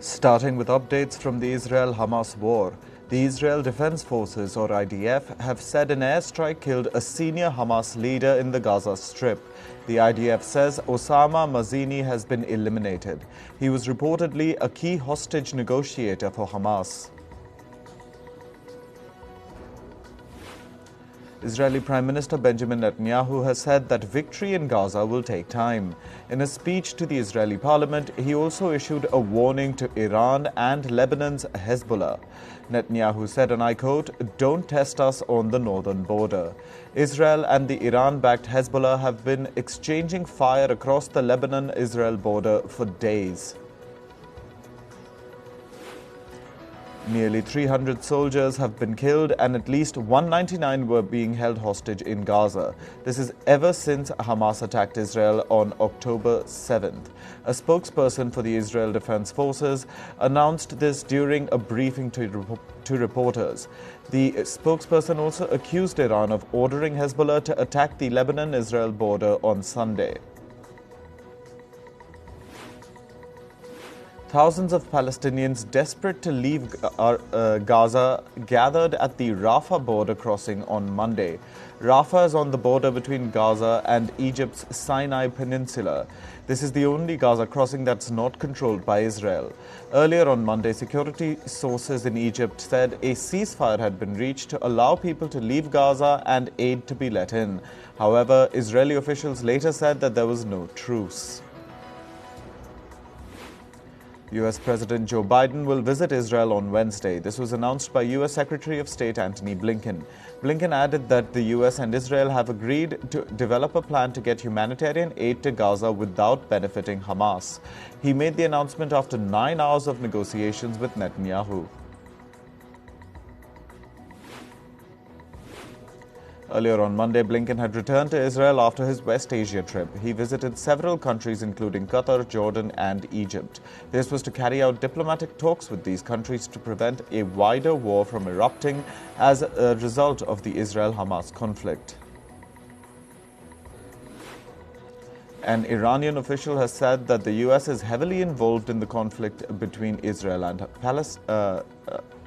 Starting with updates from the Israel-Hamas war, the Israel Defense Forces, or IDF, have said an airstrike killed a senior Hamas leader in the Gaza Strip. The IDF says Osama Mazzini has been eliminated. He was reportedly a key hostage negotiator for Hamas. Israeli Prime Minister Benjamin Netanyahu has said that victory in Gaza will take time. In a speech to the Israeli parliament, he also issued a warning to Iran and Lebanon's Hezbollah. Netanyahu said, and I quote, "Don't test us on the northern border." Israel and the Iran-backed Hezbollah have been exchanging fire across the Lebanon-Israel border for days. Nearly 300 soldiers have been killed and at least 199 were being held hostage in Gaza. This is ever since Hamas attacked Israel on October 7th. A spokesperson for the Israel Defense Forces announced this during a briefing to reporters. The spokesperson also accused Iran of ordering Hezbollah to attack the Lebanon-Israel border on Sunday. Thousands of Palestinians desperate to leave Gaza gathered at the Rafah border crossing on Monday. Rafah is on the border between Gaza and Egypt's Sinai Peninsula. This is the only Gaza crossing that's not controlled by Israel. Earlier on Monday, security sources in Egypt said a ceasefire had been reached to allow people to leave Gaza and aid to be let in. However, Israeli officials later said that there was no truce. U.S. President Joe Biden will visit Israel on Wednesday. This was announced by U.S. Secretary of State Antony Blinken. Blinken added that the U.S. and Israel have agreed to develop a plan to get humanitarian aid to Gaza without benefiting Hamas. He made the announcement after 9 hours of negotiations with Netanyahu. Earlier on Monday, Blinken had returned to Israel after his West Asia trip. He visited several countries including Qatar, Jordan and Egypt. This was to carry out diplomatic talks with these countries to prevent a wider war from erupting as a result of the Israel-Hamas conflict. An Iranian official has said that the U.S. is heavily involved in the conflict between Israel and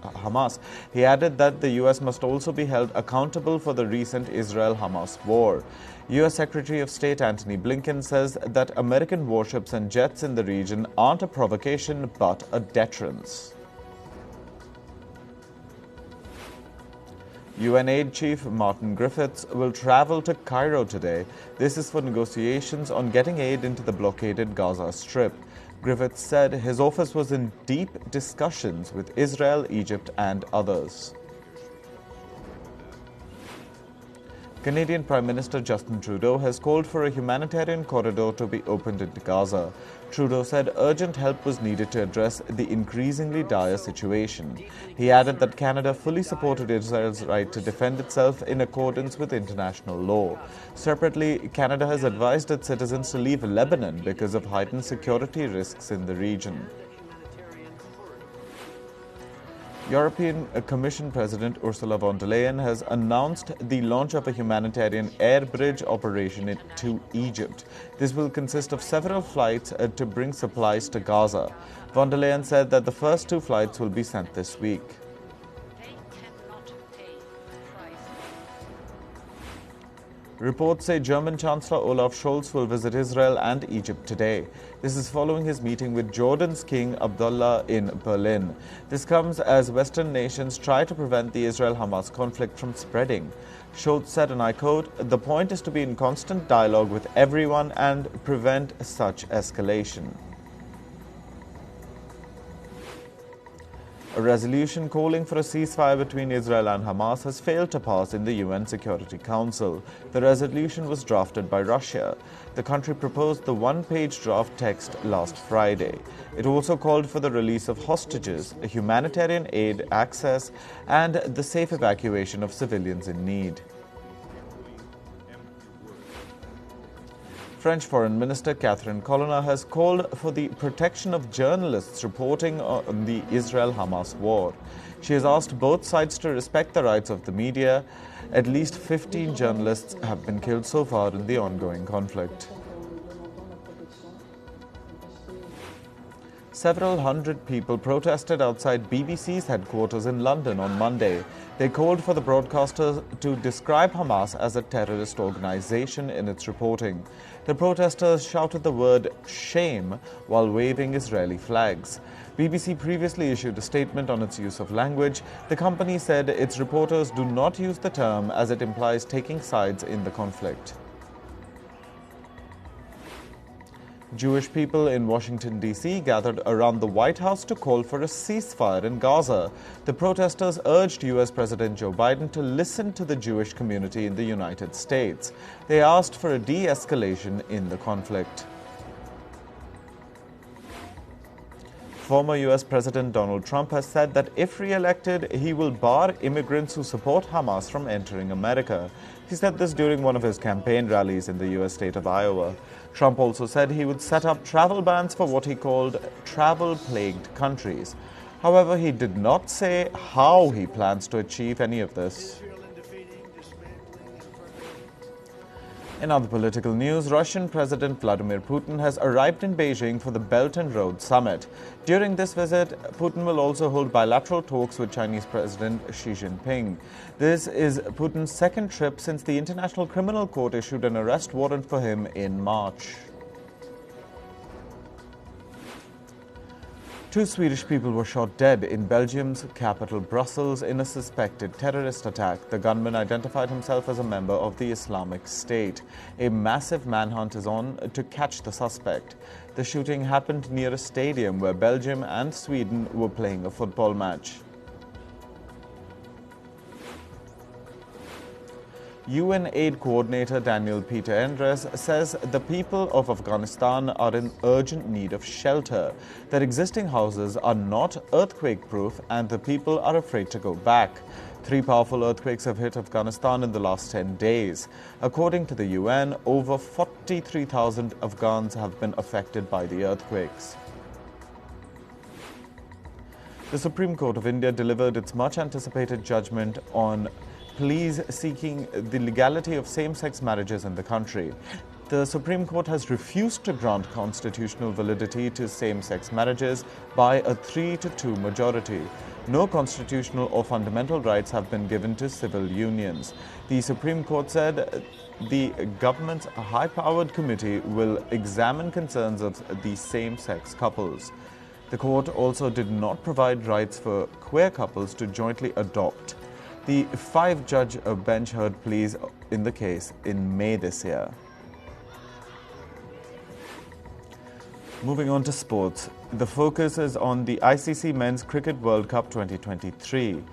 Hamas. He added that the U.S. must also be held accountable for the recent Israel-Hamas war. U.S. Secretary of State Antony Blinken says that American warships and jets in the region aren't a provocation but a deterrence. UN Aid Chief Martin Griffiths will travel to Cairo today. This is for negotiations on getting aid into the blockaded Gaza Strip. Griffiths said his office was in deep discussions with Israel, Egypt and others. Canadian Prime Minister Justin Trudeau has called for a humanitarian corridor to be opened into Gaza. Trudeau said urgent help was needed to address the increasingly dire situation. He added that Canada fully supported Israel's right to defend itself in accordance with international law. Separately, Canada has advised its citizens to leave Lebanon because of heightened security risks in the region. European Commission President Ursula von der Leyen has announced the launch of a humanitarian air bridge operation to Egypt. This will consist of several flights to bring supplies to Gaza. Von der Leyen said that the first 2 flights will be sent this week. Reports say German Chancellor Olaf Scholz will visit Israel and Egypt today. This is following his meeting with Jordan's King Abdullah in Berlin. This comes as Western nations try to prevent the Israel-Hamas conflict from spreading. Scholz said, and I quote, "The point is to be in constant dialogue with everyone and prevent such escalation." A resolution calling for a ceasefire between Israel and Hamas has failed to pass in the UN Security Council. The resolution was drafted by Russia. The country proposed the 1-page draft text last Friday. It also called for the release of hostages, humanitarian aid access, and the safe evacuation of civilians in need. French Foreign Minister Catherine Colonna has called for the protection of journalists reporting on the Israel-Hamas war. She has asked both sides to respect the rights of the media. At least 15 journalists have been killed so far in the ongoing conflict. Several hundred people protested outside BBC's headquarters in London on Monday. They called for the broadcaster to describe Hamas as a terrorist organization in its reporting. The protesters shouted the word "shame" while waving Israeli flags. BBC previously issued a statement on its use of language. The company said its reporters do not use the term as it implies taking sides in the conflict. Jewish people in Washington, D.C. gathered around the White House to call for a ceasefire in Gaza. The protesters urged U.S. President Joe Biden to listen to the Jewish community in the United States. They asked for a de-escalation in the conflict. Former U.S. President Donald Trump has said that if re-elected, he will bar immigrants who support Hamas from entering America. He said this during one of his campaign rallies in the U.S. state of Iowa. Trump also said he would set up travel bans for what he called travel-plagued countries. However, he did not say how he plans to achieve any of this. In other political news, Russian President Vladimir Putin has arrived in Beijing for the Belt and Road Summit. During this visit, Putin will also hold bilateral talks with Chinese President Xi Jinping. This is Putin's second trip since the International Criminal Court issued an arrest warrant for him in March. Two Swedish people were shot dead in Belgium's capital, Brussels, in a suspected terrorist attack. The gunman identified himself as a member of the Islamic State. A massive manhunt is on to catch the suspect. The shooting happened near a stadium where Belgium and Sweden were playing a football match. UN aid coordinator Daniel Peter Endres says the people of Afghanistan are in urgent need of shelter. Their existing houses are not earthquake-proof and the people are afraid to go back. 3 powerful earthquakes have hit Afghanistan in the last 10 days. According to the UN, over 43,000 Afghans have been affected by the earthquakes. The Supreme Court of India delivered its much-anticipated judgment on pleas seeking the legality of same-sex marriages in the country. The Supreme Court has refused to grant constitutional validity to same-sex marriages by a 3-2 majority. No constitutional or fundamental rights have been given to civil unions. The Supreme Court said the government's high-powered committee will examine concerns of the same-sex couples. The court also did not provide rights for queer couples to jointly adopt. The 5-judge bench heard pleas in the case in May this year. Moving on to sports, the focus is on the ICC Men's Cricket World Cup 2023.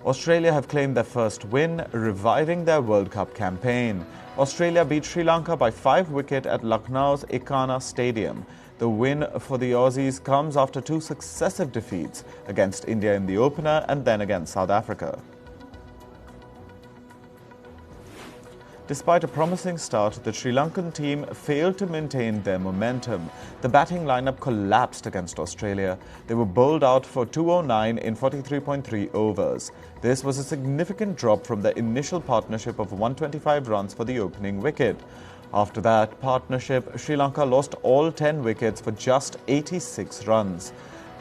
Australia have claimed their first win, reviving their World Cup campaign. Australia beat Sri Lanka by 5 wickets at Lucknow's Ekana Stadium. The win for the Aussies comes after 2 successive defeats against India in the opener and then against South Africa. Despite a promising start, the Sri Lankan team failed to maintain their momentum. The batting lineup collapsed against Australia. They were bowled out for 209 in 43.3 overs. This was a significant drop from their initial partnership of 125 runs for the opening wicket. After that partnership, Sri Lanka lost all 10 wickets for just 86 runs.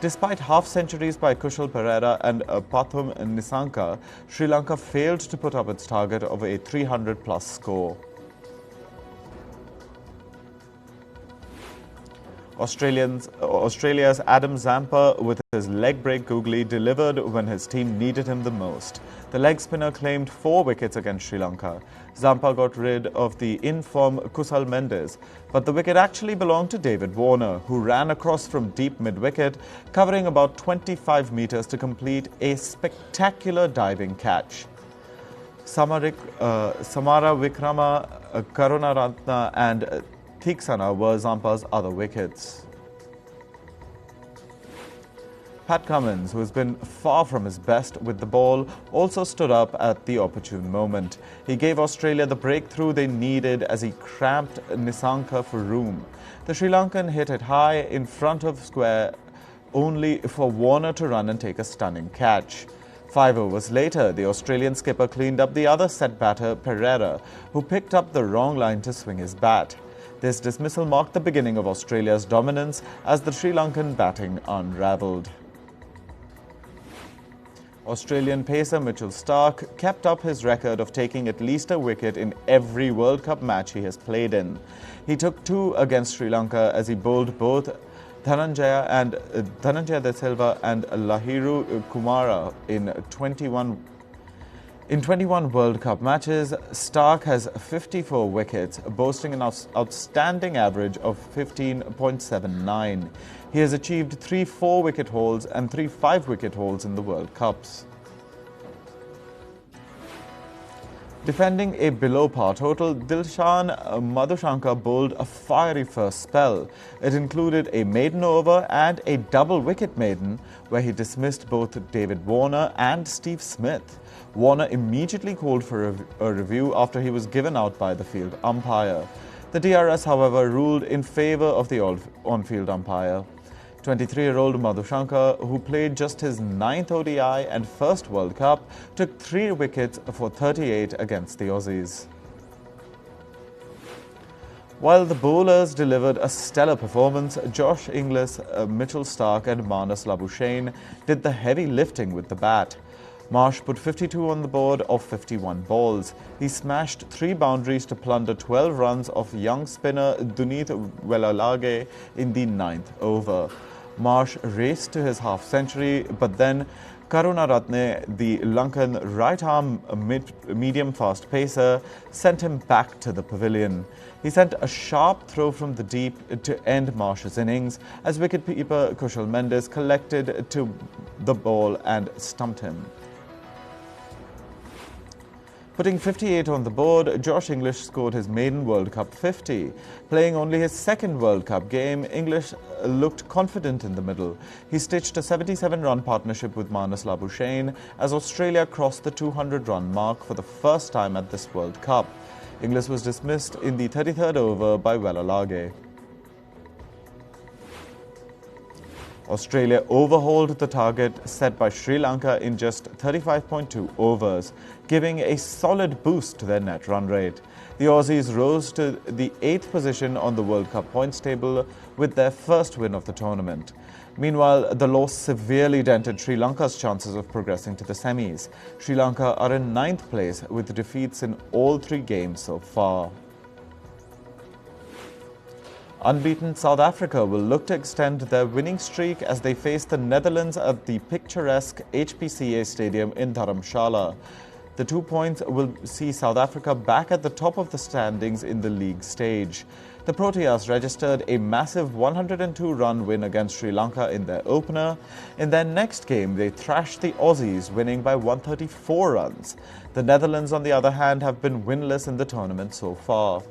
Despite half-centuries by Kushal Perera and Pathum Nissanka, Sri Lanka failed to put up its target of a 300-plus score. Australia's Adam Zampa, with his leg break googly, delivered when his team needed him the most. The leg spinner claimed 4 wickets against Sri Lanka. Zampa got rid of the in-form Kusal Mendes, but the wicket actually belonged to David Warner, who ran across from deep mid-wicket, covering about 25 metres to complete a spectacular diving catch. Samara Vikrama, Karunaratne and Theeksana were Zampa's other wickets. Pat Cummins, who has been far from his best with the ball, also stood up at the opportune moment. He gave Australia the breakthrough they needed as he cramped Nissanka for room. The Sri Lankan hit it high in front of square only for Warner to run and take a stunning catch. 5 overs later, the Australian skipper cleaned up the other set batter, Pereira, who picked up the wrong line to swing his bat. This dismissal marked the beginning of Australia's dominance as the Sri Lankan batting unravelled. Australian pacer Mitchell Starc kept up his record of taking at least a wicket in every World Cup match he has played in. He took 2 against Sri Lanka as he bowled both Dhananjaya De Silva and Lahiru Kumara in 21 World Cup matches. Starc has 54 wickets, boasting an outstanding average of 15.79. He has achieved 3 4-wicket hauls and 3 5-wicket hauls in the World Cups. Defending a below-par total, Dilshan Madhushankar bowled a fiery first spell. It included a maiden over and a double-wicket maiden, where he dismissed both David Warner and Steve Smith. Warner immediately called for a review after he was given out by the field umpire. The DRS, however, ruled in favour of the on-field umpire. 23-year-old Madhushankar, who played just his 9th ODI and first World Cup, took 3 wickets for 38 against the Aussies. While the bowlers delivered a stellar performance, Josh Inglis, Mitchell Starc and Marnus Labuschagne did the heavy lifting with the bat. Marsh put 52 on the board of 51 balls. He smashed 3 boundaries to plunder 12 runs of young spinner Dunith Welalage in the 9th over. Marsh raced to his half-century, but then Karunaratne, the Lankan right-arm medium-fast pacer, sent him back to the pavilion. He sent a sharp throw from the deep to end Marsh's innings as wicketkeeper Kushal Mendes collected to the ball and stumped him. Putting 58 on the board, Josh Inglis scored his maiden World Cup 50. Playing only his 2nd World Cup game, Inglis looked confident in the middle. He stitched a 77-run partnership with Marnus Labuschagne as Australia crossed the 200-run mark for the first time at this World Cup. Inglis was dismissed in the 33rd over by Welalage. Australia overhauled the target set by Sri Lanka in just 35.2 overs, giving a solid boost to their net run rate. The Aussies rose to the 8th position on the World Cup points table with their first win of the tournament. Meanwhile, the loss severely dented Sri Lanka's chances of progressing to the semis. Sri Lanka are in 9th place with defeats in all 3 games so far. Unbeaten South Africa will look to extend their winning streak as they face the Netherlands at the picturesque HPCA Stadium in Dharamshala. The 2 points will see South Africa back at the top of the standings in the league stage. The Proteas registered a massive 102-run win against Sri Lanka in their opener. In their next game, they thrashed the Aussies, winning by 134 runs. The Netherlands, on the other hand, have been winless in the tournament so far.